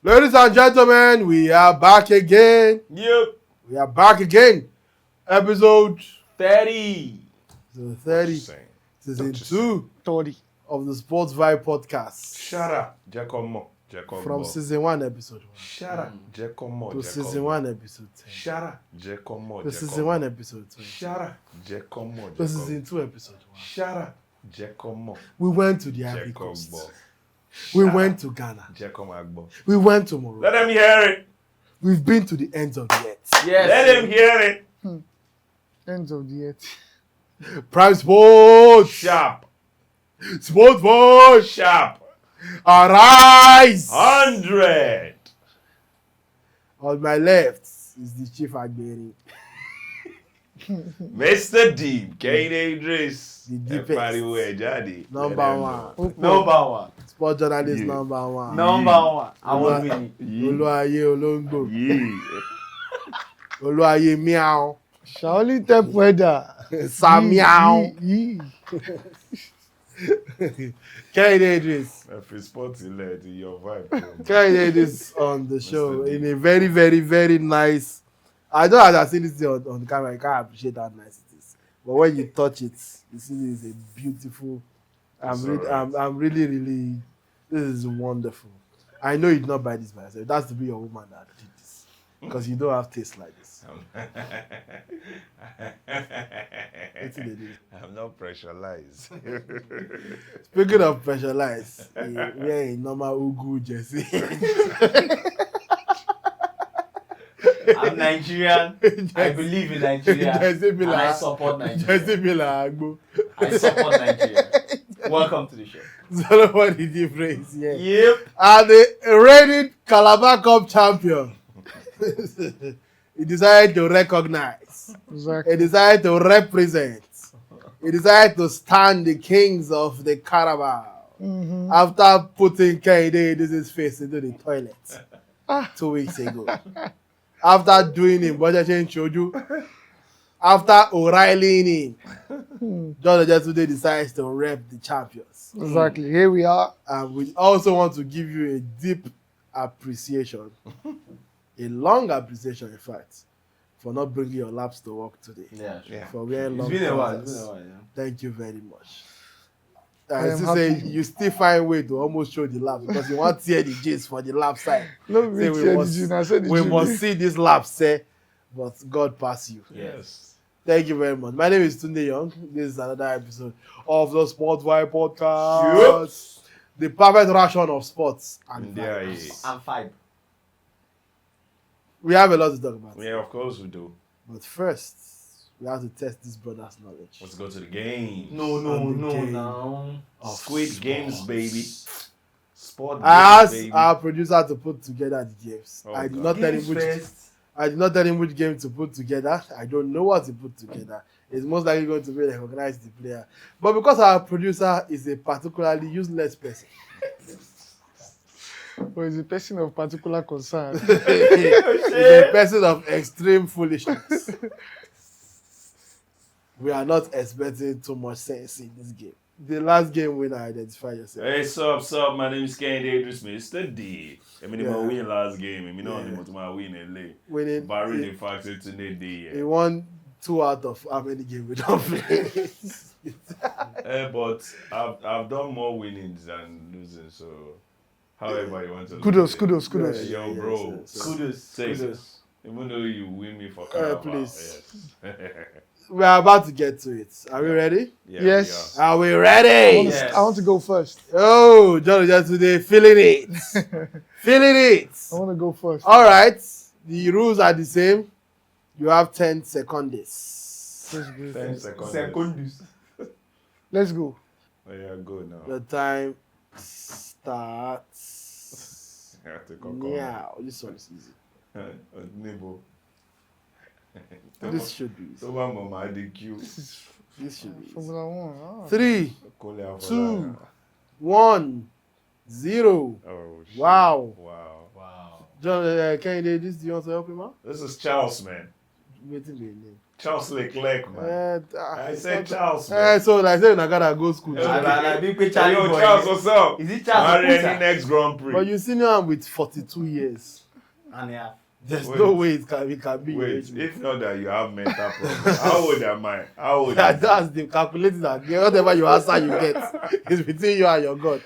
Ladies and gentlemen, we are back again. Yep. We are back again. Episode 30. So 30. Season 2 30 of the Sports Vibe podcast. Shut up, Giacomo. From season 1, episode 1. Shut up, Giacomo. To season 1, episode 10. Shut up, Giacomo. To season 1, episode 20. Shut up, Giacomo. To season 2, episode 1. Shut up, Giacomo. We went to the Ivory Coast. We went to Ghana. Giacomo. We went to Morocco. Let them hear it. We've been to the ends of the earth. Yes. Let them hear it. ends of the earth. Prime Sports. Sharp. Sports Voice. Sharp. Arise. 100. On my left is the Chief Agberi. Mr. Deep, Kane Idris. The deepest. Number one. Number one. Sport journalist number one. Number one. I want winning. Oluwaye Olongbo. Oluwaye Meow. Shaoli Tep Weather. Sam Meow. Kane Idris. If it's sports led, your vibe. Kane Idris on the show in a very, very, very nice. I don't have seen this on the camera. I can't appreciate how nice it is. But when you touch it, you see this is a beautiful. I'm really, really. This is wonderful. I know you did not buy this by yourself. It has to be your woman that did this because you don't have taste like this. I'm not pressurized. Speaking of pressurized, we're a normal Ugu jersey. I'm Nigerian. I believe in Nigeria. And I support Nigeria. I support Nigeria. Welcome to the show. So nobody difference, yeah. Yep. And the reigning Calabar Cup champion. He decided to recognize. Exactly. He decided to represent. He decided to stand the kings of the Carabao. Mm-hmm. After putting Kennedy's face into the toilet 2 weeks ago. After doing him, Bojachen Choju. After O'Reilly him. John Ojetunde decides to rep the champions. Exactly. Here we are. And we also want to give you a deep appreciation. A long appreciation, in fact, for not bringing your laps to work today. Yeah, sure. Yeah. For wearing long It's been a while. trousers. Yeah. Thank you very much. I am Say happy. you still find way to almost show the laps because you want to tear the jeans for the lap side. No, Say we must see this lap, say, but God pass you. Yes. Thank you very much. My name is Tunde Young. This is another episode of the Sport Vibe podcast. The perfect ration of sports and Yeah, vibes. I'm five. We have a lot to talk about. Yeah, of course we do. But first, we have to test this brother's knowledge. Let's go to the game. No, game. no. Of Squid sports. Games, baby. Sport I games, asked baby. our producer to put together the games. Oh, I did God. not tell him Games which. first. I did not tell him which game to put together. I don't know what to put together. It's most likely going to be recognize the player. But because our producer is a particularly useless person, Or is a person of particular concern? he's a person of extreme foolishness. We are not expecting too much sense in this game. The last game winner, identify yourself. Hey, sup, my name is Kane Idris, Mr. D. I mean, Yeah. win last game. I mean, Yeah. only my win LA. Winning, Barry the factor today, he yeah. won 2 out of how many games we don't play. But I've done more winnings than losing, so however you want to Kudos, look at it. kudos. Yo, bro. Kudos. Take Kudos. it. Even though you win me for Carabao, please. yes. We are about to get to it. Are we ready? Yeah, Yes. Are we I ready? want, Yes. I want to go first. Oh, John today feeling it. Feeling it. I want to go first. All right. The rules are the same. You have 10 seconds. Let's go. 10 seconds. Secondus. Let's go. Oh, yeah, go now. The time starts I have to come. now. This one is easy. Nebo. This should be easy. So one mama the queue. This should be easy. Formula 1. Ah. 3, Call out for 2, that. 1, 0. Oh, shit. Wow. Wow. John, can you do this? Do you want to help him out? This is Charles, man. Waiting for your name. Charles Leclerc, man. I said Charles, Eh, man. so like say I gotta go school. Okay. I big Hey, Charlie yo, boy. Charles, what's up? Is it Charles Marry Okuta? any next Grand Prix? But you senior him with 42 years. And yeah. There's Wait. no way it can be. your Wait, age, man. if not that you have mental problems, how old am I? How old Yeah, is it? that's the calculating that whatever you answer you get is between you and your God.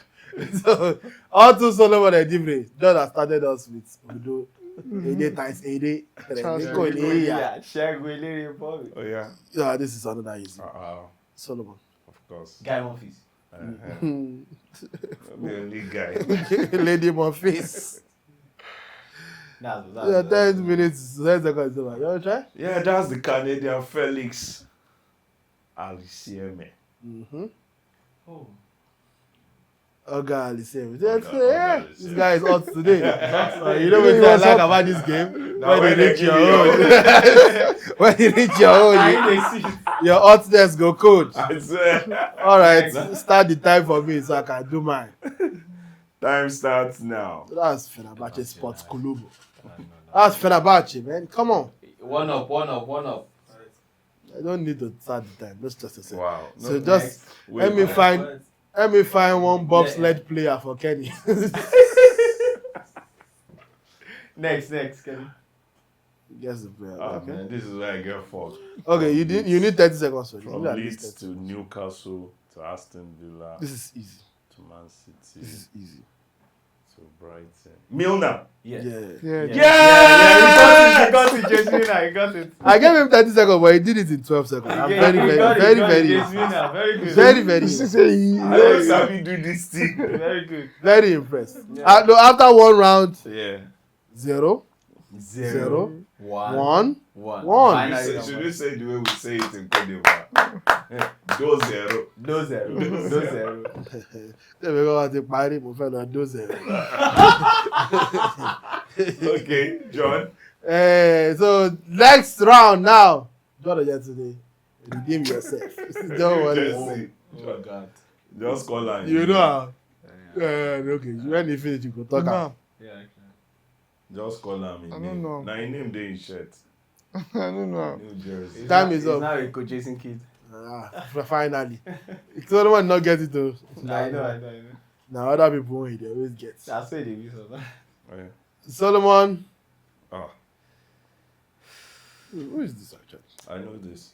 So all two Solomon and Dibre, God has started us with Udo, Ede times Ede. Charles Reneko Ede, yeah. Oh, yeah. Yeah, this is another easy. Solomon. Of course. Guy Monfils. I'm the only guy. Lady Monfils. That's Yeah, 10 minutes, 10 seconds. You want to try? Yeah, that's the Canadian Felix Alicieme. Mm-hmm. Oh. Okay, Alicieme. Oga This guy is hot today. You know He what I was like hot. about this game? Now, When you when they reach give your you own. When you reach your own, your hotness go cold. I swear. All right, start the time for me so I can do mine. Time starts now. That's Fenerbahce Sports Club. That's Fenerbahce, man. Come on. One up. I don't need to start the time. Let's just say. Wow. So No, just wait, let me man. find one bobsled player for Kenny. Next, Kevin. Guess the player. Ah, Okay. man, this is where I get fucked. Okay, you need 30 seconds for this. From You at least Leeds 30. to Newcastle to Aston Villa This is easy. to Man City This is easy. to Brighton. Milner. Yeah. Yeah. Yeah. You got it, Jesmina. You got it. I gave him 30 seconds, but he did it in 12 seconds. I'm Yeah, very, you got it, very, you got it, very, Jesmina. Very good. very, very, You say he- I don't sabi do this thing. Very good. very impressed. Yeah. No, after one round, Yeah. 0, Zero. 0, One. 1. Finally, Should we say the way we say it in Cote d'Ivoire? 2-0. No zero. Then we go to party, mo fẹ́ lọ do 0. Okay, John. So next round now. John yesterday. Redeem yourself. Don't worry. Jesse. Oh God. Just call her. You know how. Okay. When you finish, you go talk. No, am. Yeah. Just call her. I don't know. Now, your name dey in shirt. I don't know. New Jersey. Time is up. Now a co-chasing kid. Finally. Someone not get it though. I know. Now other people won't, they always get. That's why they use it. Yeah. Solomon. Ah, Who is this actually? I know this.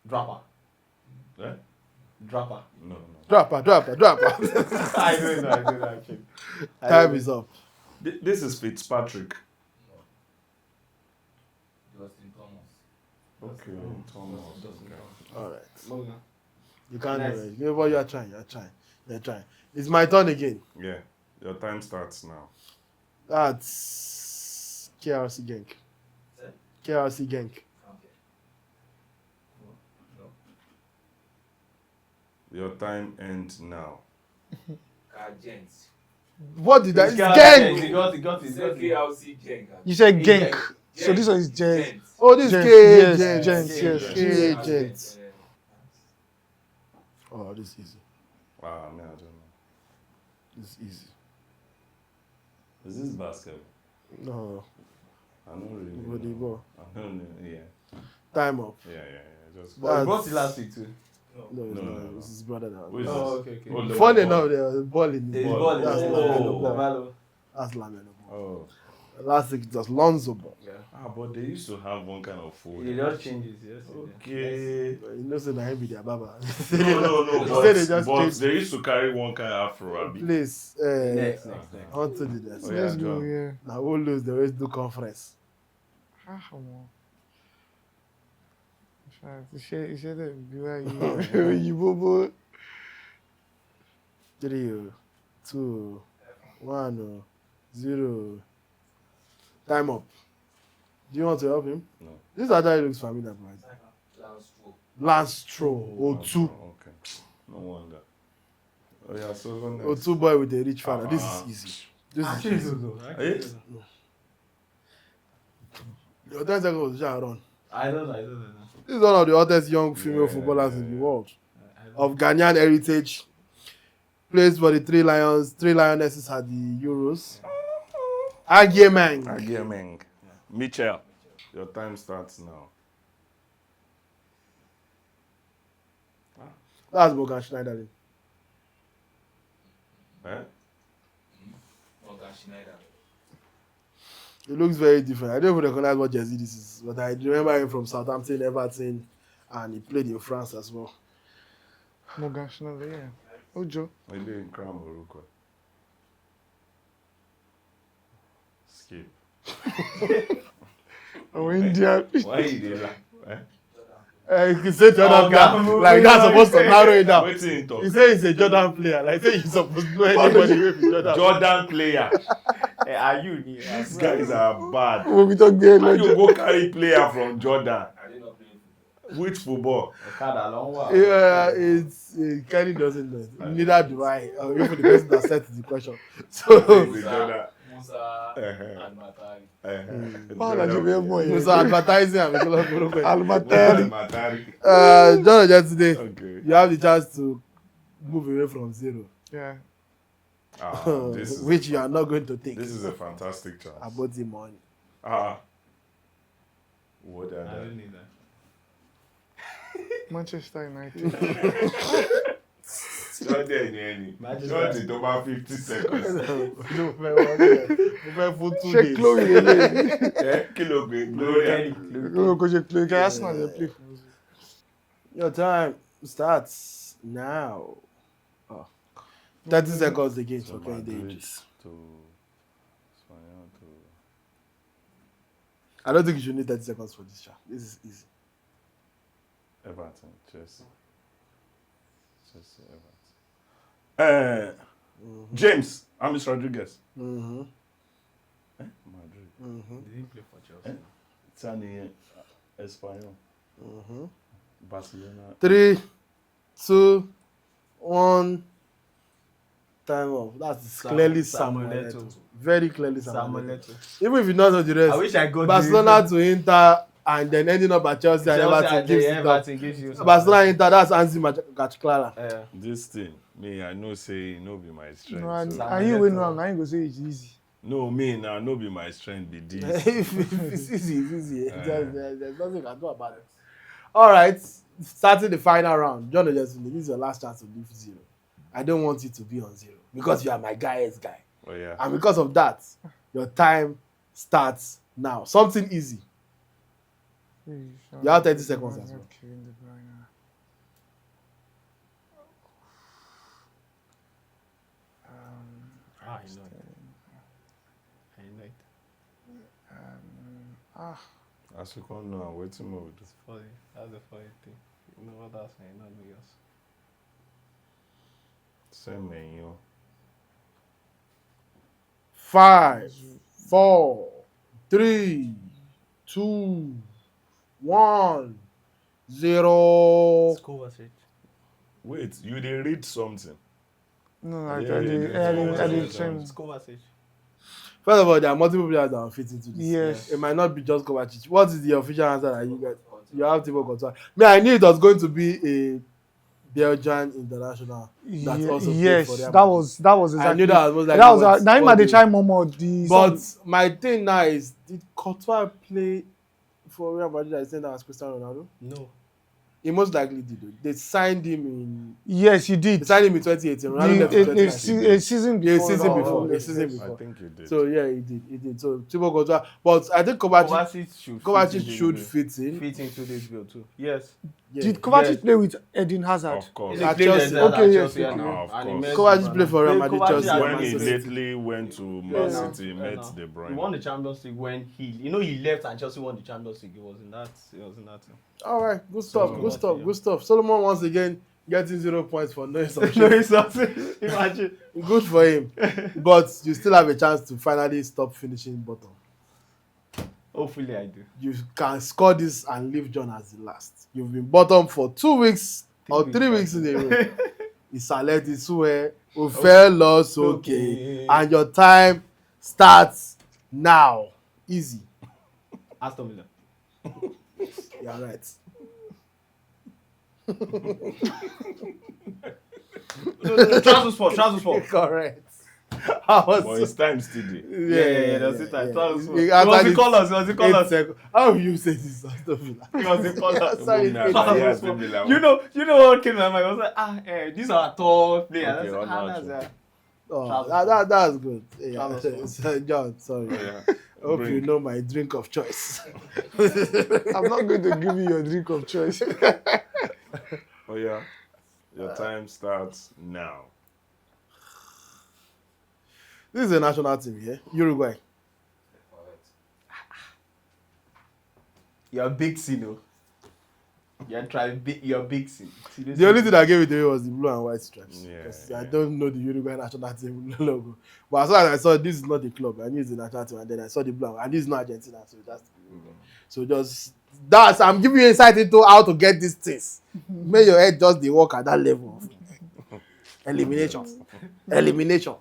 Dropper. Eh? Dropper. No. Dropper. I know actually. Time is up. This is Fitzpatrick. Justin Thomas. Okay, Thomas. All right. Morgan. You can't Nice. do it. You know what? You're trying. It's my turn again. Yeah, your time starts now. That's KRC Genk. KRC Genk. Your time ends now. Gents. What did I? It's He Genk. got it. KLC Genk. You said Genk. Genk. So this one is Genk. Gent. Oh, this Gent, K. yes, Gent. Gent, yes. K. Gent. Oh, this is easy. Wow, man, I don't know. This is easy. Is this basketball? No, I don't really volleyball. know. I don't know. Yeah. Time up. Yeah. Just. But- He brought it last week too. No, it's No, not. no. This is brother now. Who is Oh, this? okay. Oh, the Funny ball. enough, there was a ball in the There's ball. ball. That's Oh. Lamelo ball. Lamelo. That's Lamelo ball. Oh. Last week it was Lonzo ball. Yeah. But they used to have one kind of food. They just change it. Yes. Okay. But you know, say na him be their baba. No. Say they just But changed they used to carry one kind of afro. Abi. place. Next. On to the next. Oh, yeah, Let's go, John. yeah. Now who lose? They always do conference. Iṣẹ́ dẹ̀ bí wá òyìnbó bó. 3, 2, 1, 0. Time up. Do you want to help him? No. This actually looks familiar, right? Lance Stroll. O2. Okay. No wonder. Oh yeah, so go next. O2 boy with a rich father. This is easy. This is easy. Eh? Your 10 seconds was just run. I don't know. This is one of the hottest young female Yeah, footballers in the yeah. world. Of Ghanaian heritage. Plays for the Three Lionesses at the Euros. Agiemeng. Agiemeng. Mitchell. Your time starts now. That's Morgan Schneider. Eh? Morgan Schneider. It looks very different. I don't even recognize what jersey this is, but I remember him from Southampton, Everton, and he played in France as well. Morgan Schneider, yeah. Ojo. We live in Crown Morocco. Skip. Oh, India. Why you did that? Eh? You can say Jordan player. moving Like that's supposed to narrow it down. Wait till you talk. He say he's a Jordan player. Like say you're supposed to know anybody with Jordan. Jordan player. Are you? These guys are bad. When we talk there, How like, you go carry player from Jordan? Are they not playing football? Which football? Yeah, it's Kenny doesn't know. Neither do I. Even for the person that sent the question. So Jordan. Musa Uh-huh. and Matari. Paul and Javier Moye. Musa advertising and making a lot of Almatari. Matari. John, just today, Okay. you have the chance to move away from zero, Yeah. This is which you are not going to take this is a fantastic chance. about the money. What are I that? don't need that. Manchester United. Jordan, Jordan, over 50 seconds. Check Chloe. Kilo Gloria. Chloe. Arsenal, they play for us. Your time starts now. 30 seconds again. To Okay, Madrid, Davis. to Espanyol, to I don't think you should need 30 seconds for this shot. This is easy. Everton, Chelsea, Everton. James Amis Rodriguez. Mm-hmm. Madrid. Mm-hmm. They didn't play for Chelsea. Tani Espanyol. Mm-hmm. Barcelona. 3, 2, 1. Time off. That's clearly Samuel Eto'o. Eto'o. Very clearly Samuel Samuel Eto'o. Eto'o. Even if you don't know the rest. I wish I got Barcelona to Inter and then ending up at Chelsea and Everton gives it up. Everton gives you. Barcelona Inter, that's Anzi Gachklara. This thing, me, I know say no be my strength. No, and so. you win now. Now you go say it's easy. No, me now, no be my strength be this. If it's easy, it's easy. There's nothing you can do about it. All right, starting the final round. John Ojesune, this is your last chance to leave zero. I don't want you to be on zero because you are my guy. Oh yeah. And because of that, your time starts now. Something easy. You have 30 seconds as well. I know it. As you come now, waiting mode. It's funny. That's the funny thing. You know what that's saying, not know yours. Same menu. 5, 4, 3, 2, 1, 0. Kovacic. Wait, you didn't read something. No, Yeah, I yeah, did yeah. train. It's Kovacic. First of all, there are multiple players that are fit into this. Yes. It might not be just Kovacic. What is the official answer that you get? You have Thibaut Courtois. Me, I knew it was going to be a Belgian international. That also played Yes, for Real that Madrid. was I exactly. knew that was like That was now him at the try more the. But my thing now is, did Courtois play for Real Madrid? I think that was Cristiano Ronaldo. No. He most likely did. Though. They signed him in. Yes, he did. They signed him in 2018. Ronaldo left in A 2019. season Yeah, before. season no, before. no, A season I before. think you did. So yeah, he did. So Thibaut Courtois, but I think Kovacic Kovacic should fit in. fit into this bill too. Yes. Yeah. Did Kovacic Yes. play with Eden Hazard? Of course. At Chelsea. Okay, yes, and okay. Of and he course. met Kovacic Zidane. played for Real Yeah, Madrid, Kovacic Chelsea, and and When he Manchester City. lately went to Man Yeah. City, he Yeah, met no. De He Bruyne. won the Champions League when he left and Chelsea won the Champions League. It was in that team. All right, good stuff, So, good stuff, yeah. good stuff. Solomon once again getting 0 points for no No, assumption. it's something. Imagine. Good for him, but you still have a chance to finally stop finishing bottom. Hopefully I do. You can score this and leave John as the last. You've been bottom for 2 weeks or 3 weeks in a row. Ìsàlẹ̀ ti sú ẹ, o fẹ́ lọ sókè, and your time starts now. Easy. Aston Villa. You're right. Transfer sport. Correct. But it's time still there. Yeah, that's it. I thought it was After the colours. It was the 8 colours. seconds. How will you say this? Aston Villa? It was the colours. Sorry, Nah, it's nah, eight yeah, seconds. it's been like- You know what came to my mind? I was like, these are tall players. Okay, I was like, on that's Oh, That that's good. Yeah. That was So, John, sorry. Yeah. I hope Bring. you know my drink of choice. I'm not going to give you your drink of choice. Oh yeah. Your time starts now. This is a national team here. Uruguay. You're a big Sino. You're big Sin. The only thing that gave it away was the blue and white stripes. Yeah, 'Cause yeah. I don't know the Uruguay national team logo. But as soon as I saw this is not the club, I knew it's the national team, and then I saw the blue and this is not Argentina, so that's so just that's I'm giving you insight into how to get these things. Make your head just the work at that level. Elimination. Elimination.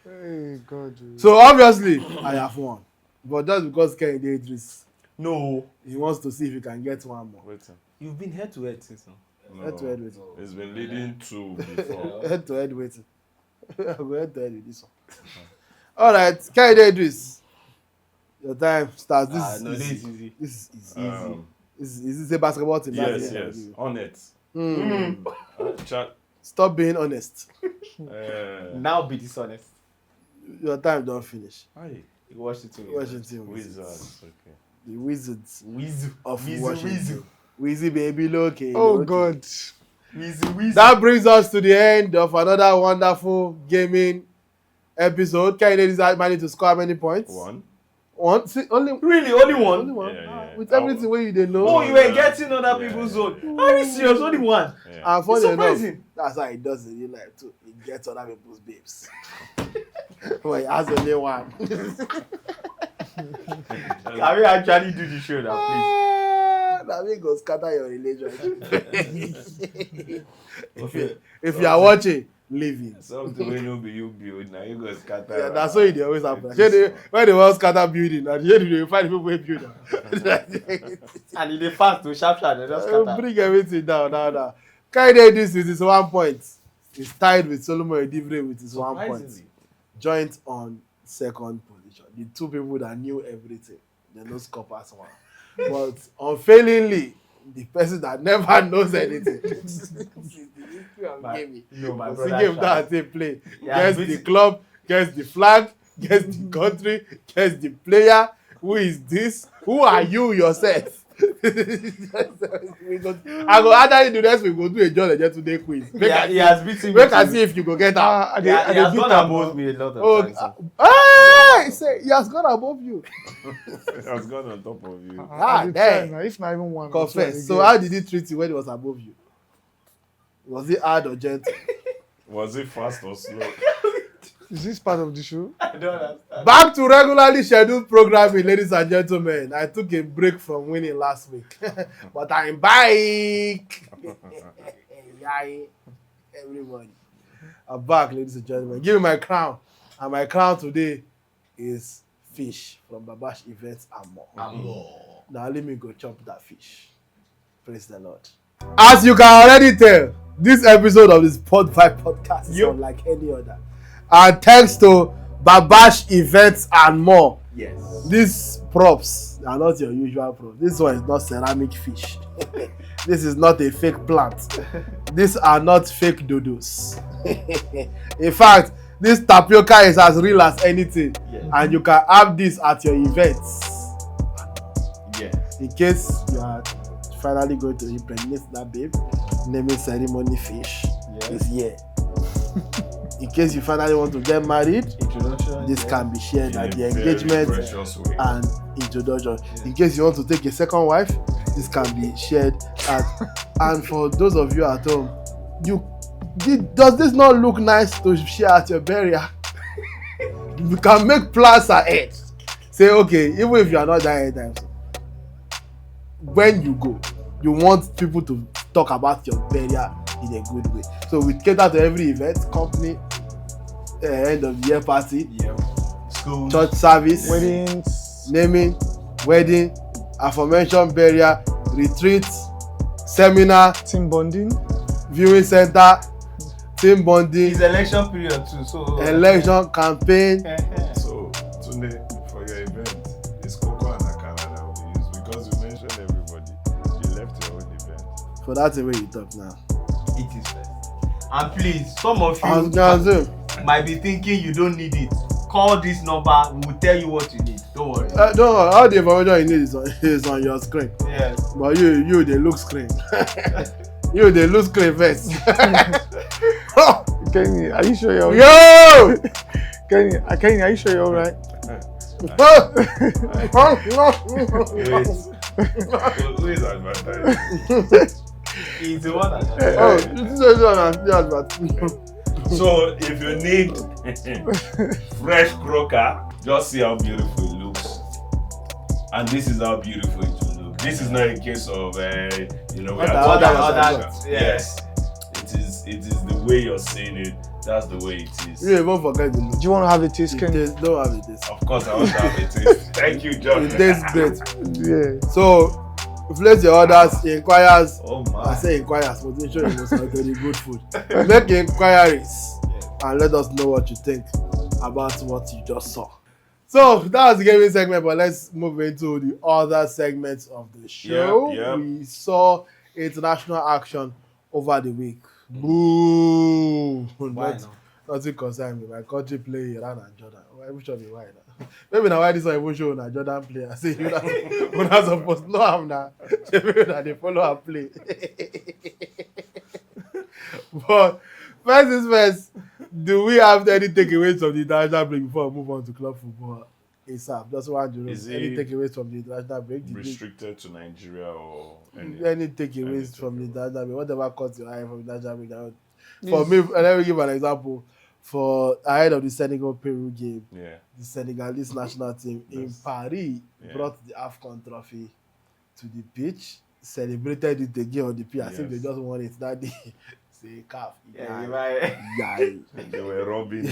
Hey, God. So obviously I have won. But just because Kenny did this, No. he wants to see if he can get one more. Wait. You've been head to head since now. No. Head to head with It's been leading to before. head to head waiting. I'll go head to head with this one. All right, Kenny Idris. Your time starts. This No, is this easy. is easy. This is easy. Um, Is this a basketball team? That's yes, it. yes. On it. Chat. Stop being honest. Now be dishonest. Your time don't finish. Hi. You watched it too. Washington Wizards. Wizards. Okay. The Wizards Weezy. of Weezy, Washington. Wizzy baby, look. Oh, God. Weezy. That brings us to the end of another wonderful gaming episode. Kenny Idris managed to score how many points? One. See, only Really, only one? Only one. Yeah. With everything where you didn't know. Oh, you were Yeah. getting other Yeah. people's own. Are you serious? Only one? Yeah. And funny It's enough, surprising. that's how he does it in real life too. He gets other people's babes. But he has only one. Can we actually do the show now, please? That may go scatter your relationship. Okay. If you are watching, leave it. Something when you be you build now you go scatter. Yeah, that's what it always happen. When they want scatter building, and you find the people who build them. And in the fast to sharp, they just scatter. Bring everything down. Kenny Idris with his 1 point. He's tied with Solomon Edivre with his 1 point. Surprisingly. Joint on second position. The two people that knew everything. They no score past one. But unfailingly, the person that never knows anything. My The brother game Shaq. that they play. Yeah, Guess the beat- club, guess the flag, guess the country, guess the player. Who is this? Who are you yourself? I go actually do this. We go do a John Legend today quiz. He has beaten me. Make I see if you go get out. He has gone above me a lot of times. He said he has gone above you. I was going on top of you. Ah, At the damn. time, now, if not even one. Confess. So how did he treat you when he was above you? Was it hard or gentle? Was it fast or slow? Is this part of the show? I don't understand. Back to regularly scheduled programming, ladies and gentlemen. I took a break from winning last week, but I'm back. Yay, everybody, I'm back, ladies and gentlemen. Give me my crown, and my crown today is fish from Babash Events and More. Now let me go chop that fish. Praise the Lord. As you can already tell, this episode of this Pod5 podcast is unlike any other. And thanks to Babash Events and More. Yes. These props are not your usual props. This one is not ceramic fish. This is not a fake plant. These are not fake dodos. In fact, this tapioca is as real as anything. Yes. And you can have this at your events. Yes. In case you are finally going to impregnate that babe, naming ceremony fish is here. In case you finally want to get married, Introduction. this can be shared In at a the very engagement precious way. and introduction. In case you want to take a second wife, this can be shared at. And for those of you at home, does this not look nice to share at your burial? You can make plans ahead. Say, okay, even if you are not there anytime soon, when you go, you want people to talk about your burial in a good way. So we cater to every event, company, end of the year party, School. church service, Weddings. naming, wedding, aforementioned burial, retreat, seminar, Team bonding. viewing center, team bonding, It's election period too, so election campaign. So, Tunde, for your event, it's Coco and Akara that will be used because you mentioned everybody. You left your own event. For that way you talk now. it is first. And please, some of you And might be thinking you don't need it. Call this number, we will tell you what you need. Don't worry. don't worry, all the information you need is on your screen. Yes. But you they look screen. You they look screen first. Kenny, are you sure you're Yo! Kenny, are you sure you're alright? Who is advertising? He's the one that Oh, this is the advert. So, if you need fresh crocker, just see how beautiful it looks. And this is how beautiful it will look. This is not a case of, we are other, Yes. It is the way you're seeing it. That's the way it is. You won't forget the look. Do you want to have a taste, Kenny? Don't have it taste. Of course, I want to have a taste. Thank you, John. It tastes great. Yeah. So, place your orders, inquires. Oh I my. say inquires, but make sure you must have very good food. Make inquiries and let us know what you think about what you just saw. So that was the gaming segment, but let's move into the other segments of the show. Yep. We saw international action over the week. Boo! Why not? Nothing concern me. My country play Iran and Jordan. Why we should be why now? Maybe now why this one even show na Jordan play. I say you not supposed to know am na. Maybe na dey follow am play. But first is first, do we have any takeaways from the international break before we move on to club football? ASAP, just one to Is any it takeaways from the international break? Restricted to Nigeria or Any takeaways from the takeaway. international break? Whatever caught your eye from the international break? For me, let me give an example. For ahead of the Senegal-Peru game, Yeah. the Senegalese national team in Paris Yeah. brought the AFCON trophy to the pitch, celebrated it again on the pitch as if they Yes. just won it that day. Say calf. Yeah, you might. Yeah. They were robbing.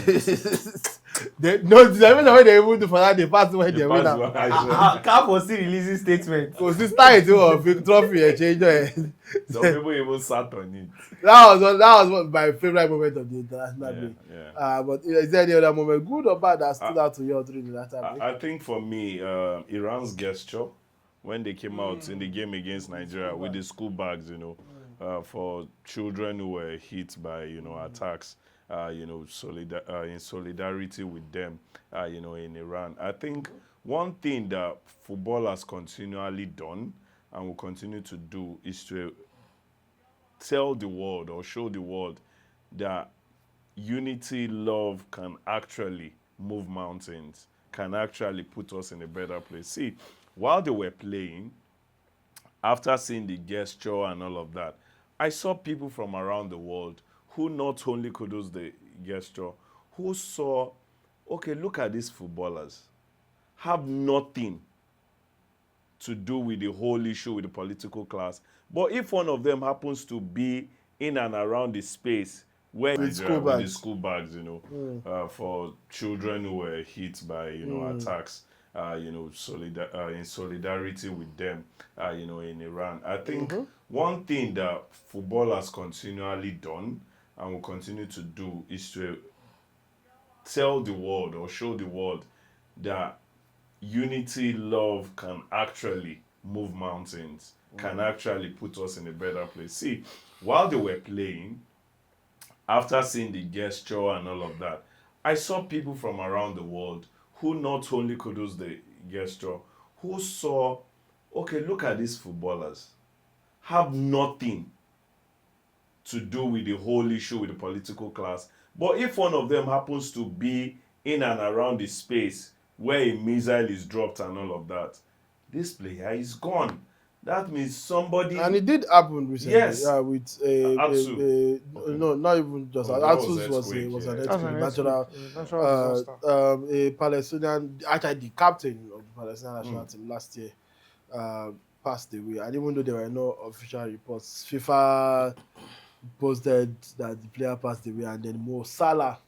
They way they even do for that they pass when they The win. pass one I CAF was still releasing statement. Consistency of trophy exchange. Some people even sat on it. That was one my favorite moment of the international Yeah, break. yeah. But is there any other moment, good or bad, that stood out to you during the international break? I think for me, Iran's gesture when they came out in the game against Nigeria with the school bags, for children who were hit by, attacks, in solidarity with them, in Iran. I think one thing that football has continually done and will continue to do is to tell the world or show the world that unity, love can actually move mountains, can actually put us in a better place. See, while they were playing, after seeing the gesture and all of that, I saw people from around the world who not only kudos the gesture, who saw, okay, look at these footballers, have nothing to do with the whole issue with the political class. But if one of them happens to be in and around the space where With Nigeria, school with the bags. school bags, for children who were hit by, attacks, in solidarity with them, in Iran. I think one thing that football has continually done and will continue to do is to tell the world or show the world that unity, love can actually move mountains, can actually put us in a better place. See, while they were playing, after seeing the gesture and all of that, I saw people from around the world who not only kudos the gesture, who saw, okay, look at these footballers, have nothing to do with the whole issue with the political class. But if one of them happens to be in and around the space where a missile is dropped and all of that, this player is gone. That means somebody... And it did happen recently. Yes. With Atsu. no, not even just Oh, that Atsu was was earthquake, an yeah. That's earthquake, an natural. disaster. A Palestinian, actually the captain of the Palestinian national team last year, passed away. And even though there were no official reports, FIFA posted that the player passed away, and then Mo Salah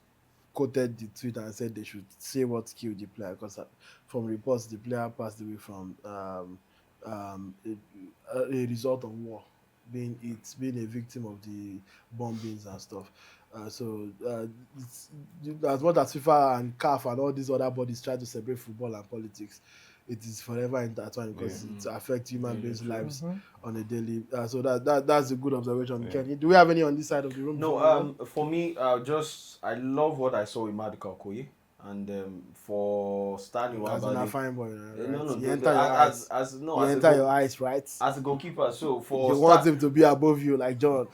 quoted the tweet and said they should say what killed the player, because from reports the player passed away from a result of war. being a victim of the bombings and stuff. It's, as much as FIFA and CAF and all these other bodies try to separate football and politics, it is forever intertwined because it affects human beings' lives on a daily. That's a good observation. Yeah. Kenny, do we have any on this side of the room? No, for me, I love what I saw with Maduka Okoye, and for Stanley as in a Wabali. fine boy, right? No, You enter your eyes. You enter your eyes, right? As a goalkeeper. So for You want him to be above you, like John.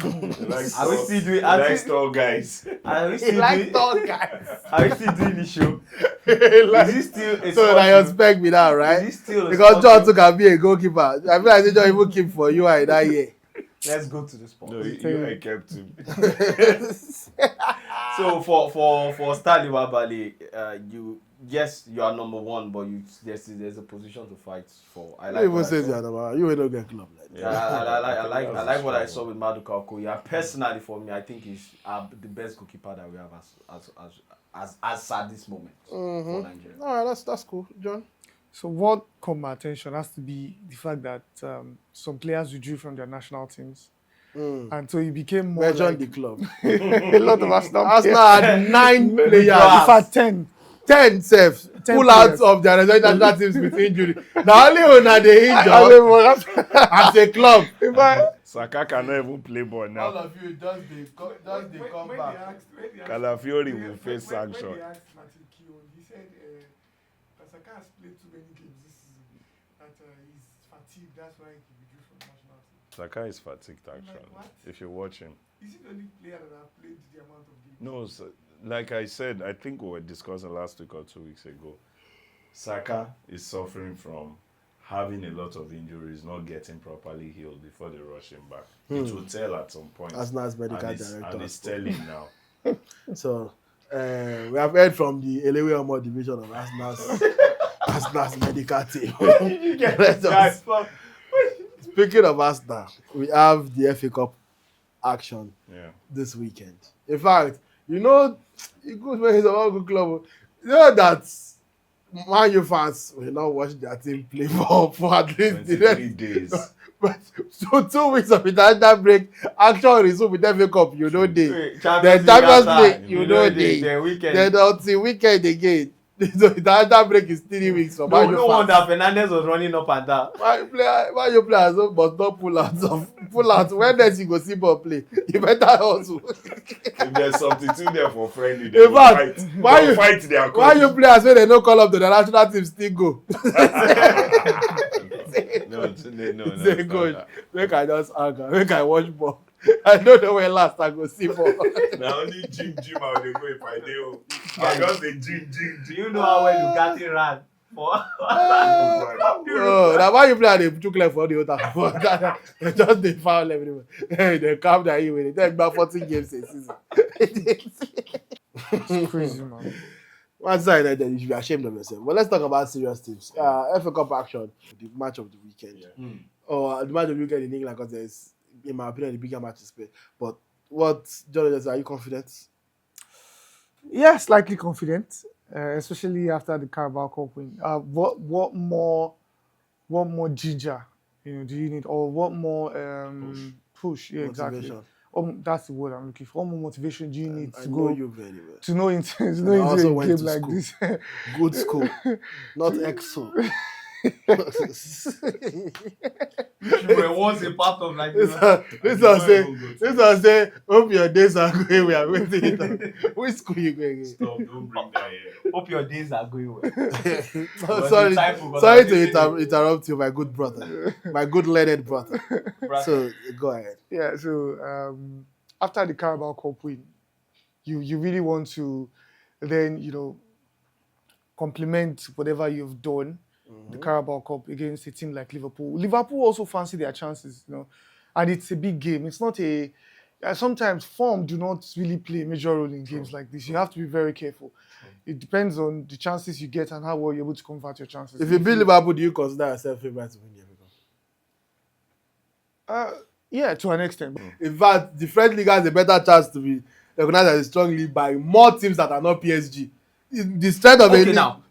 Are we still doing? Like tall guys. Are we still doing? guys. Are we still doing the show? Is he still a So I expect me now, right? Is he still a Because John took and be a goalkeeper. I feel like they don't even keep for you that year. Let's go to the sport. No, you I kept him. So for Stanley Wabali, you are number one, but there's a position to fight for. I like. You even say the other you ain't no get club like that. I like what I saw with Maduka Okoye. And personally, for me, I think he's the best goalkeeper that we have as at this moment for Nigeria. All right, that's cool, John. So what caught my attention has to be the fact that some players withdrew from their national teams. And so it became more Mention like the club. a lot of Arsenal had 9 players. In fact, 10. 10 safe. 10 Pull out players. of their national teams with injury. Now only when they injured as a club. Saka cannot even play ball now. of you just they come back. Calafiori will face sanction. When they asked Martin Keown, he said Saka has played too many games this season, that he's fatigued, that's why he withdrew from national team. Saka is fatigued actually. what? If you watch him. Is he the only player that has played the amount of games? No, like I said, I think we were discussing last week or 2 weeks ago. Saka is suffering from having a lot of injuries, not getting properly healed before they rush him back. It will tell at some point. Arsenal's medical and director. it's telling now. So we have heard from the Elewe Omo division of Arsenal's medical team. Let us- Speaking of Arsenal, we have the FA Cup action this weekend. In fact, it goes when he's a good club. You know that Man U fans will not watch their team play for at least 23 days. But so 2 weeks of international break, action resume with FA Cup, day. The Champions League, day. Then until weekend again. So international break is 3 weeks for Man U No wonder Fernandes was running up and down. Man U players must not pull out. When next you go see ball play, you better also. If there's substitute there for friendly, In they will fact, fight their why coach. you players when they don't call up to the national team still go? No, Say coach, make I just anger, make I watch ball. I don't know when last I go see ball. Now only gym I will go if I do. I just the gym. Do you know how well Lugatti ran? Now why you play at the too clear for the other? They just they foul everywhere. They calm down you with it. They about 14 games a season. It's crazy, man. One side then you should be ashamed of yourself. But let's talk about serious teams. FA Cup action, the match of the weekend. Or the match of the weekend in England, because there's, in my opinion, the bigger match is played. But John, are you confident? Yeah, slightly confident, especially after the Carabao Cup win. What more ginger, do you need, or what more push? Yeah, Motivation. exactly. That's the word I'm looking for. What more motivation do you need I to know go you very well. to know into I a also went game to like school. this? Good school, not EXO. You were once a part of like This one say, hope your days are going well. I'm waiting it out. Which school you going in? Stop, don't bring that here. Hope your days are going well. Sorry to interrupt you, my good brother, my good learned brother. So go ahead. Yeah, so after the Carabao Cup win, you really want to then, complement whatever you've done, the Carabao Cup against a team like Liverpool. Liverpool also fancy their chances, and it's a big game. It's not sometimes form do not really play a major role in games like this. You have to be very careful. It depends on the chances you get and how well you're able to convert your chances. If you beat Liverpool, do you consider yourself favourite to win the FA Cup? Yeah, to an extent. In fact, the French league has a better chance to be recognized as a strong league by more teams that are not PSG The strength of a Okay, league. now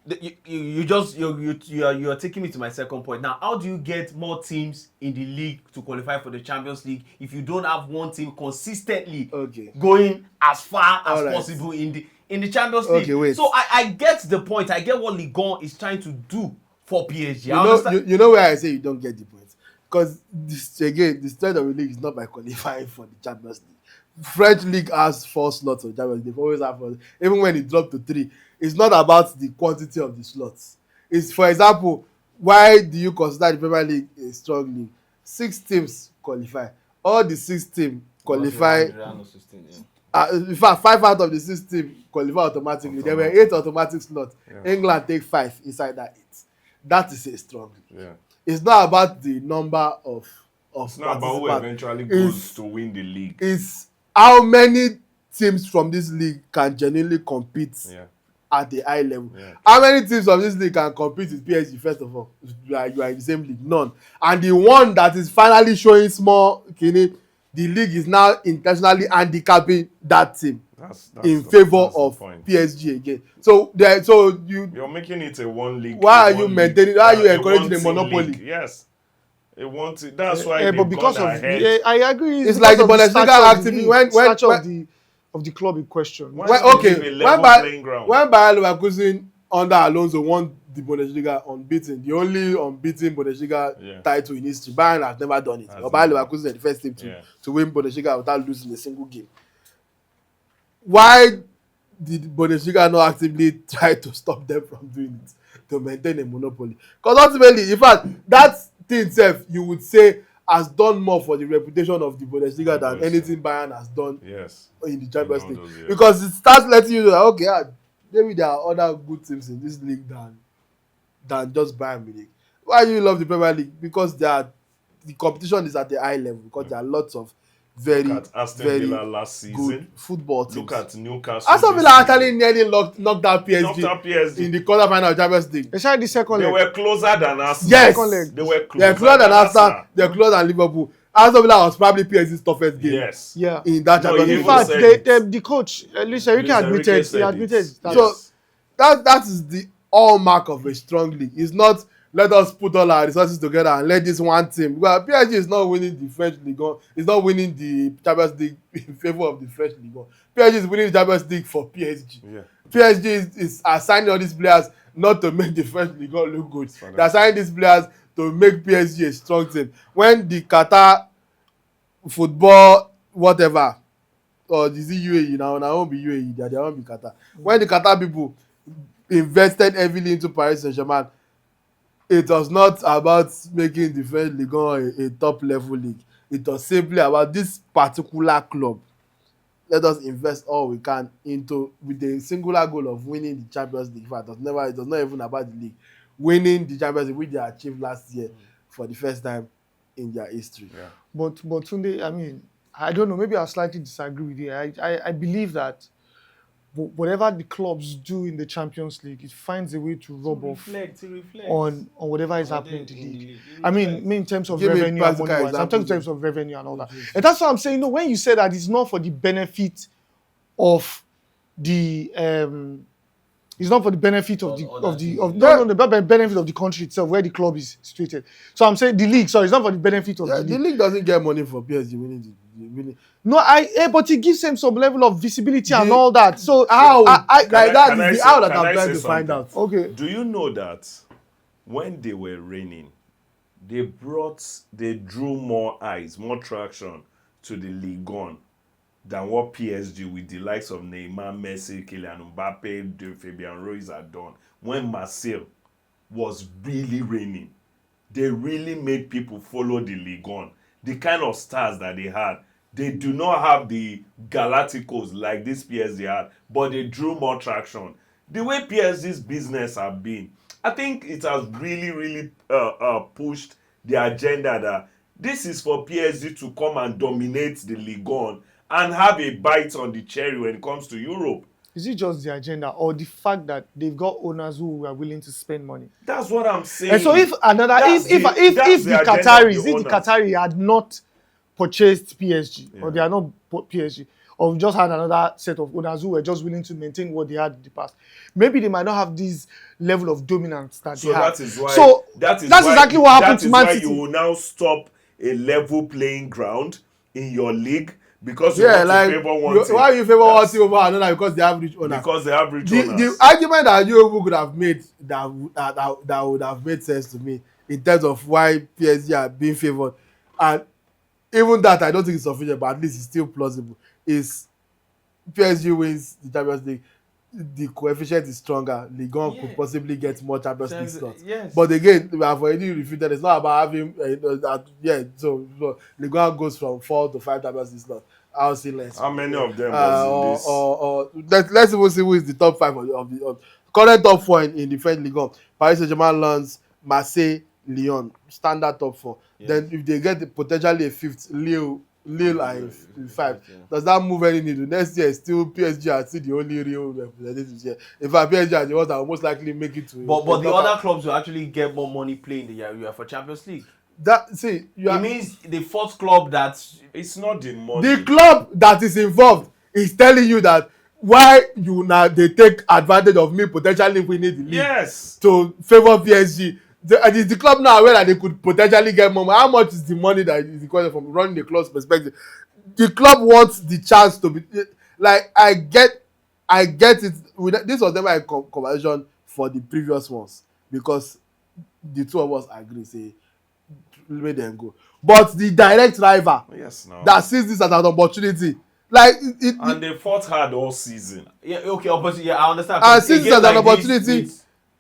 you're taking me to my second point. Now, how do you get more teams in the league to qualify for the Champions League if you don't have one team consistently going as far as possible in the Champions League? Okay, wait. So I get the point. I get what Ligue 1 is trying to do for PSG. You know where I say you don't get the point, because this again, the strength of the league is not by qualifying for the Champions League. French league has 4 slots of Champions League. They've always had 4. Even when it dropped to 3, it's not about the quantity of the slots. It's, for example, why do you consider the Premier League a strong league? 6 teams qualify. All the 6 teams qualify. In fact, 5 out of the 6 teams qualify automatically. There were 8 automatic slots. Yeah. England take 5 inside that 8. That is a strong league. Yeah. It's not about the number of it's not about who eventually goes to win the league. It's how many teams from this league can genuinely compete at the high level. Yeah. How many teams from this league can compete with PSG, first of all? You are in the same league. None. And the one that is finally showing small, the league is now intentionally handicapping that team in favor of PSG again. So you're making it a one league. Why are you maintaining? Why are you encouraging a monopoly? League. Yes. That's why but because of I agree. It's like the Bundesliga activity when of the club in question. When Bayer Leverkusen under Alonso won the Bundesliga unbeaten, the only unbeaten Bundesliga title in history. Bayern has never done it. Bayer Leverkusen is the first team to win Bundesliga without losing a single game. Why did Bundesliga not actively try to stop them from doing it, to maintain a monopoly? Because ultimately, in fact, that thing itself, you would say, has done more for the reputation of the Bundesliga than anything Bayern has done in the Champions League. Because it starts letting you know that, okay, maybe there are other good teams in this league than just Bayern Munich. Why do you love the Premier League? Because the competition is at the high level, because there are lots of very last season. Good football teams. Look at Newcastle. Aston Villa actually nearly knocked out PSG in the quarterfinal of Champions League. Especially the second leg. They were closer than Arsenal. Yes. They were closer than Arsenal. They were closer than Liverpool. Aston Villa was probably PSG's toughest game. Yes. Yeah. In that Champions League. In fact, the coach, Luis Enrique admitted. So that is the hallmark of a strong league. It's not let us put all our resources together and let this one team. Well, PSG is not winning the French League. It's not winning the Champions League in favor of the French League. PSG is winning the Champions League for PSG. Yeah. PSG is assigning all these players not to make the French League look good. They're assigning these players to make PSG a strong team. When the Qatar football, whatever, or is it UAE now? Now it won't be UAE. They won't be Qatar. When the Qatar people invested heavily into Paris Saint-Germain, it was not about making the French League a top level league. It was simply about this particular club. Let us invest all we can into with the singular goal of winning the Champions League. In fact, it was not even about the league. Winning the Champions League, which they achieved last year for the first time in their history. Yeah. But Tunde, I mean, I don't know, maybe I slightly disagree with you. I believe that whatever the clubs do in the Champions League, it finds a way to rub off on whatever is happening in the league. I mean, in terms of revenue and money-wise. I'm talking in terms of revenue and all that. And that's what I'm saying. No, when you say that it's not for the benefit of the it's not for the benefit of the benefit of the country itself where the club is situated. So I'm saying the league. Sorry, it's not for the benefit of the league. The league doesn't get money for PSG winning the winning. No, but it gives them some level of visibility and all that. So how? I'm trying to find out. Okay. Do you know that when they were reigning, they drew more eyes, more traction to the Ligue 1 than what PSG with the likes of Neymar, Messi, Kylian Mbappe, Fabian Ruiz had done. When Marseille was really reigning, they really made people follow the Ligue 1. The kind of stars that they had. They do not have the Galacticos like this PSG had, but they drew more traction. The way PSG's business have been, I think it has really, really pushed the agenda that this is for PSG to come and dominate the Ligue 1 and have a bite on the cherry when it comes to Europe. Is it just the agenda or the fact that they've got owners who are willing to spend money? That's what I'm saying. And so if the Qataris had not purchased PSG or they are not PSG, or we just had another set of owners who were just willing to maintain what they had in the past, maybe they might not have this level of dominance that So they have. that is why. So that's exactly what happened That to is Man why City. you will now stop a level playing ground in your league because you Yeah, want like to favor one team. why you favor one That's team over another because they have rich owners. because they have rich The owners. argument that you could have made that would have made sense to me in terms of why PSG are being favored, and even that I don't think it's sufficient, but at least it's still plausible. Is PSG wins the Champions League, the coefficient is stronger. Ligue 1 Yeah. could possibly get more Champions League slots. Yes. But again, we have already refuted. It's not about having so Ligue 1 goes from 4 to 5 Champions League slots. I'll see less. How many of them was in this? Or let's even see who is the top 5 of the current top 4 in the French Ligue 1. Paris Saint-Germain, Lens, Marseille, Lyon, standard top 4. Yes. Then if they get potentially a 5th, Lille are in 5. Yeah. Does that move any needle? Next year, still PSG are still the only real representatives here. In fact, PSG are the ones that will most likely make it to. But the other clubs will actually get more money playing the UEFA Champions League. It means the fourth club that It's not the money. the club that is involved is telling you that why you now they take advantage of me potentially winning the league Yes. to favour PSG. And is the club now aware that they could potentially get more money? How much is the money that is required from running the club's perspective? The club wants the chance to be like I get it. This was never a conversation for the previous ones because the two of us agree say let them go. But the direct rival Yes, no. that sees this as an opportunity, like And they fought hard all season. yeah, okay, opposite. Yeah, I understand. And since it's an opportunity,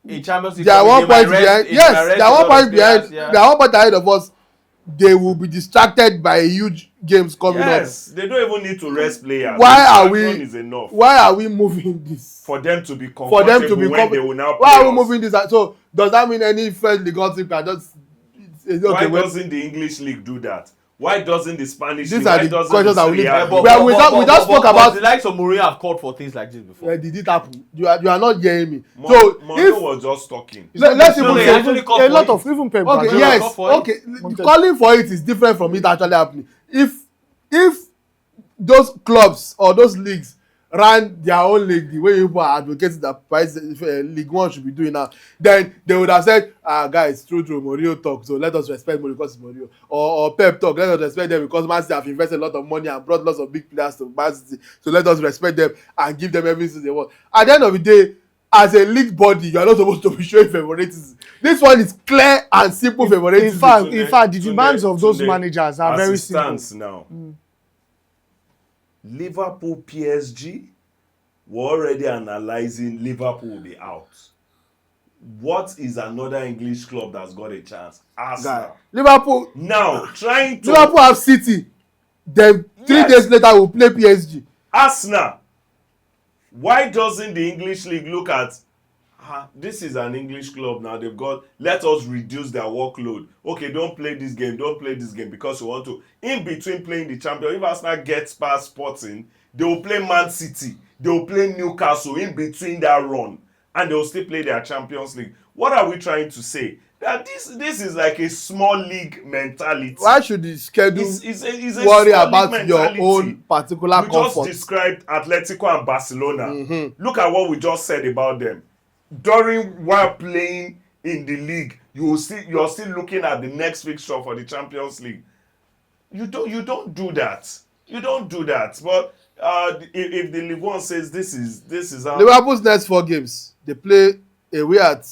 in Champions League, they are they 1 might point rest- behind. they Yes, might rest they are a 1 lot point of behind. players, yeah. They are 1 point ahead of us. They will be distracted by huge games coming up. Yes, they don't even need to rest players. Why The are distraction we? is enough Why are we moving this? for them to be For them to be when they will now play why are we us. moving this? So does that mean any French league team can just? Okay, Why well, doesn't the English league do that? Why doesn't the Spanish These league? are Why the doesn't questions the that we Serie need- A but- do Well, we just spoke about- the likes of Mourinho have called for things like this before. Did it happen? You are not hearing me. Mo- So Mondo if was just talking. let's No, even they say actually call a for lot it. of even Pep okay, Guardiola yes, call for it. okay. Wanted- Calling for it is different from it actually happening. If those clubs or those leagues ran their own league the way people are advocating that League 1 should be doing now, then they would have said, guys, true, Mourinho talk, so let us respect Mourinho because it's Mourinho. Or Pep talk, let us respect them because Man City have invested a lot of money and brought lots of big players to Man City, so let us respect them and give them everything they want. At the end of the day, as a league body, you are not supposed to be showing favoritism. This one is clear and simple favoritism. In fact, the demands of those managers are very simple. As it stands now, Liverpool, PSG, we're already analyzing Liverpool will be out. What is another English club that's got a chance? Guy, Arsenal. Liverpool Now, trying to... Liverpool have City. Then 3 Yes. days later we'll play PSG. Arsenal. Why doesn't the English league look at this is an English club now, they've got, let us reduce their workload. Okay, don't play this game because you want to. In between playing the champion, if Arsenal gets past Sporting, they will play Man City, they will play Newcastle in between that run, and they will still play their Champions League. What are we trying to say? That this is like a small league mentality. Why should the schedule It's a worry small about league your mentality. own particular We just comfort? described Atletico and Barcelona. Look at what we just said about them. While playing in the league, you're still looking at the next fixture for the Champions League. You don't do that. You don't do that. But if the Ligue 1 says this is how Liverpool's next 4 games, they play away at Man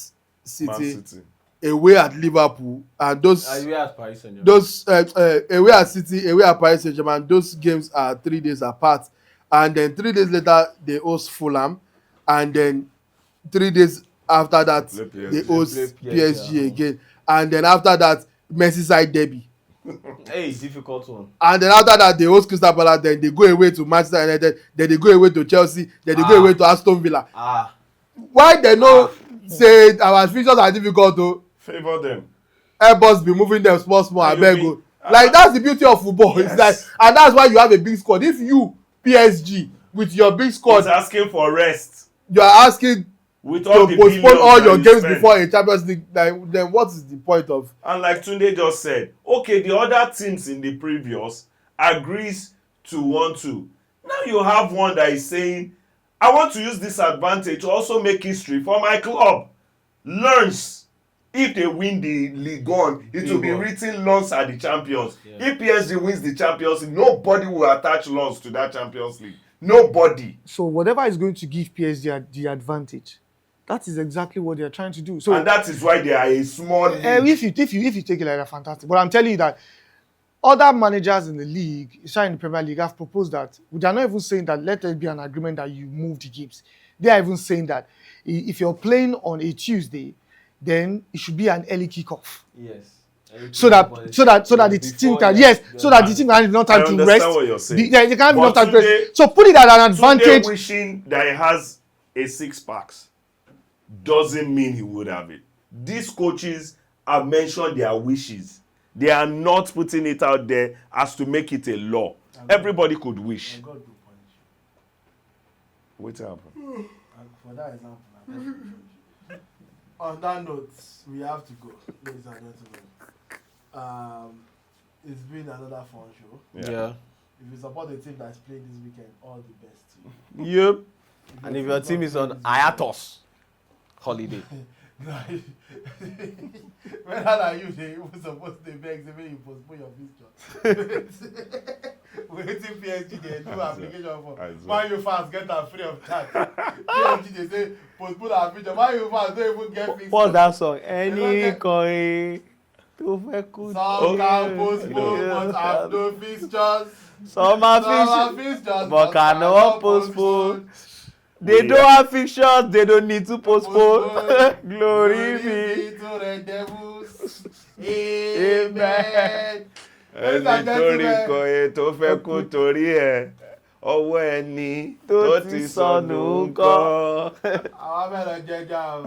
City, City. away at Liverpool, and those away at Paris Saint-Germain. away at City, away at Paris Saint-Germain. Those games are 3 days apart, and then 3 days later they host Fulham, and then 3 days after that Play PSG. they host Play PSG PSG, again, and then after that Merseyside derby, Hey, difficult one. and then after that they host Crystal Palace, then they go away to Manchester United, then they go away to Chelsea, then they go away to Aston Villa. Why they no say our fixtures are difficult to Favor them. help us be moving them small And abeg you o. be- Like that's the beauty of football. Yes. It's like, and that's why you have a big squad. If you PSG with your big It's squad, asking for rest. you are asking With all to the postpone billions all that your you games spend. before a Champions League, like, then what is the point of? And like Tunde just said, okay, the other teams in the previous agrees to want to Now you have one that is saying, I want to use this advantage to also make history for my club. Learns. If they win the Ligue 1, it will be written Lens are the champions. Yeah. If PSG wins the Champions League, nobody will attach Lens to that Champions League. Nobody. So whatever is going to give PSG the advantage, that is exactly what they are trying to do. So And that is why they are a small league. if you take it like that, fantastic. But I'm telling you that other managers in the league, especially in the Premier League, have proposed that. They are not even saying that let there be an agreement that you move the games. They are even saying that if you're playing on a Tuesday, then it should be an early kickoff. Yes. So that the team can the team can have enough time to rest. What you're saying. They can have But enough time to today- rest. So put it at an advantage. Today wishing that he has a 6-pack doesn't mean he would have it. These coaches have mentioned their wishes. They are not putting it out there as to make it a law. Everybody could wish. God will punish you. What happened? And for that example, I God will punish you. On that note, we have to go, ladies and gentlemen. It's been another fun show. Yeah. If you support the team that's playing this weekend, all the best to you. Yep. And if your team is on hiatus holiday. When are you they even supposed to beg when you postpone your visitor? Waiting PSG they do application for. Man you fans get am free of charge. PSG they say postpone our future. Man you fans don't even get fixed. What's that song? Any coin to fẹ́ Some can postpone but have no fixtures. Some are fixtures but cannot postpone. They don't have fixtures, they don't need to postpone. Glory be to the devils. Amen. Ẹni tó rí kan ẹ tó fẹ́ kú torí ẹ̀ ọwọ́ ẹni tó ti sọnù ńkọ́. Àwọn mẹ́rin jẹjẹ o.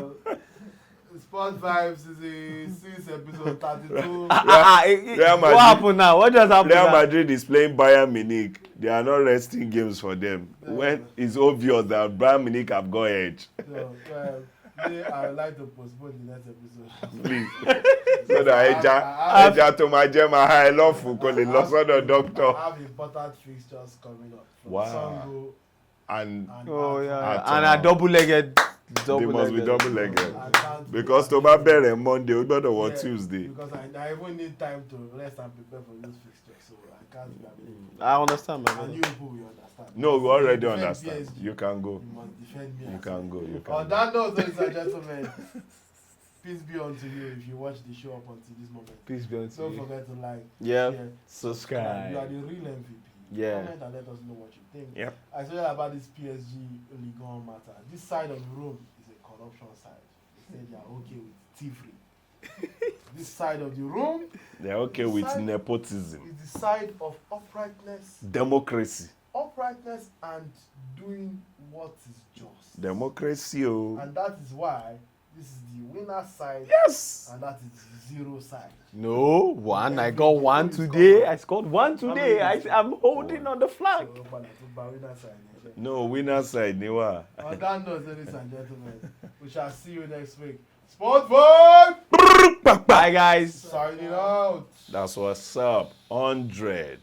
Sport Vibes is a 6 episode 32. What happened now? What just happened Real now? Madrid is playing Bayern Munich. They are not resting games for them. When it's obvious that Bayern Munich have got edge. So, I would like to postpone the next episode. Please. So that ẹja tó máa jẹ́ máa ha ẹ lọ́fun kò lè lọ sọ́dọ̀ doctor. I have important fixtures coming up. From Wow. Sango And Oh yeah, At, and a double-legged. they must be double-legged. I can't Because do tó bá bẹ̀rẹ̀ Monday, ó gbọ́dọ̀ wọ Yeah, Tuesday. Because I even need time to rest and prepare for those fixtures, so I can't be available. I understand, my And brother. you people will understand. No, we already Defend understand. PSG. You can go. You must defend me. You as can go. You On can go. that note, ladies and gentlemen, peace be unto you if you watch the show up until this moment. Peace be unto Don't you. forget to like, Yeah. share, Subscribe. You are the real MVP. Yeah. Comment and let us know what you think. Yep. I said about this PSG Ligue 1 matter. This side of the room is a corruption side. They said they are okay with thievery. This side of the room They're okay with nepotism. is the side of uprightness, Democracy. and doing what is just. Democracy, oh. And that is why this is the winner side. Yes. And that is the zero side. No, one. I got one today. I scored one today. I'm holding on the flag. So, winner side. No, winner side, Niwa. On that note, ladies and gentlemen, we shall see you next week. Sport Vibe! Bye, guys. Signing out. That's what's up. 100.